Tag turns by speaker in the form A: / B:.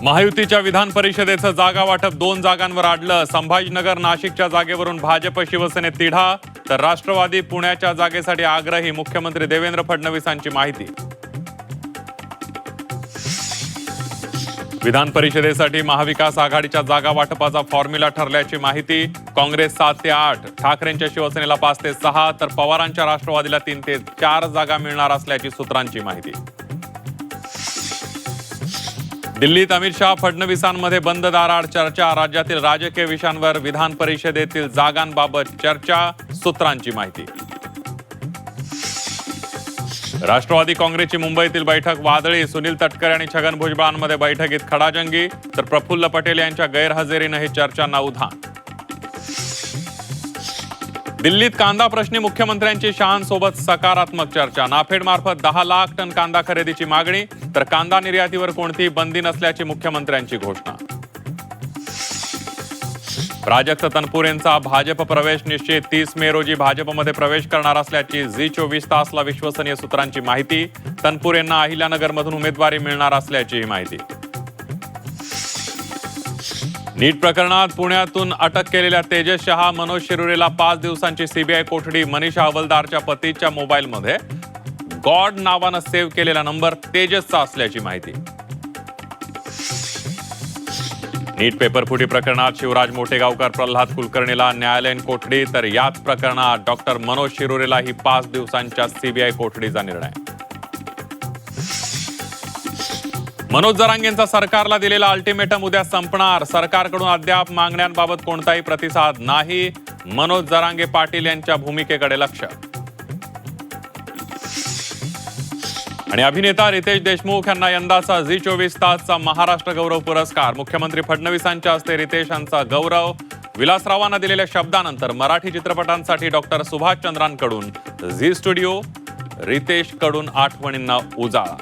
A: महायुतीच्या विधान परिषदेचं जागा वाटप 2 जागांवर अडलं. संभाजीनगर नाशिकच्या जागेवरून भाजप शिवसेनेत तिढा, तर राष्ट्रवादी पुण्याच्या जागेसाठी आग्रही. मुख्यमंत्री देवेंद्र फडणवीसांची माहिती. विधान परिषदेसाठी महाविकास आघाडीच्या जागा वाटपाचा फॉर्म्युला ठरल्याची माहिती. काँग्रेस 7 ते 8, ठाकरेंच्या शिवसेनेला 5 ते 6, तर पवारांच्या राष्ट्रवादीला 3 ते 4 जागा मिळणार असल्याची सूत्रांची माहिती. दिल्लीत अमित शहा फडणवीसांमध्ये बंद दाराआड चर्चा. राज्यातील राजकीय विषयांवर विधान परिषदेतील जागांबाबत चर्चा. सूत्रांची माहिती. राष्ट्रवादी काँग्रेसची मुंबईतील बैठक वादळी. सुनील तटकरे आणि छगन भुजबळांमध्ये बैठकीत खडाजंगी, तर प्रफुल्ल पटेल यांच्या गैरहजेरीनं हे चर्चांना उधाण. दिल्लीत कांदा प्रश्नी मुख्यमंत्र्यांची शहांसोबत सकारात्मक चर्चा. नाफेड मार्फत 10 लाख टन कांदा खरेदीची मागणी, तर कांदा निर्यातीवर कोणतीही बंदी नसल्याची मुख्यमंत्र्यांची घोषणा. प्राजक्त तनपुरेंचा भाजप प्रवेश निश्चित. 30 मे रोजी भाजपमध्ये प्रवेश करणार असल्याची झी24 तासला विश्वसनीय सूत्रांची माहिती. तनपुरेंना अहिल्यानगरमधून उमेदवारी मिळणार असल्याची माहिती. नीट प्रकरणात पुण्यातून अटक केलेल्या तेजस शहा, मनोज शिरुरेला 5 दिवसांची सीबीआय कोठडी. मनीषा हवलदारच्या पतीच्या मोबाईलमध्ये गॉड नावानं सेव्ह केलेला नंबर तेजसचा असल्याची माहिती. नीट पेपरफुटी प्रकरणात शिवराज मोठेगावकर, प्रल्हाद कुलकर्णीला न्यायालयीन कोठडी, तर याच प्रकरणात डॉक्टर मनोज शिरुरेलाही 5 दिवसांच्या सीबीआय कोठडीचा निर्णय. मनोज जरांगेंचा सरकारला दिलेला अल्टिमेटम उद्या संपणार. सरकारकडून अद्याप मागण्यांबाबत कोणताही प्रतिसाद नाही. मनोज जरांगे पाटील यांच्या भूमिकेकडे लक्ष. आणि अभिनेता रितेश देशमुख यांना यंदाचा झी24 तासचा महाराष्ट्र गौरव पुरस्कार. मुख्यमंत्री फडणवीसांच्या हस्ते रितेश यांचा गौरव. विलासरावांना दिलेल्या शब्दानंतर मराठी चित्रपटांसाठी डॉक्टर सुभाष चंद्रांकडून झी स्टुडिओ, रितेशकडून आठवणींना उजाळा.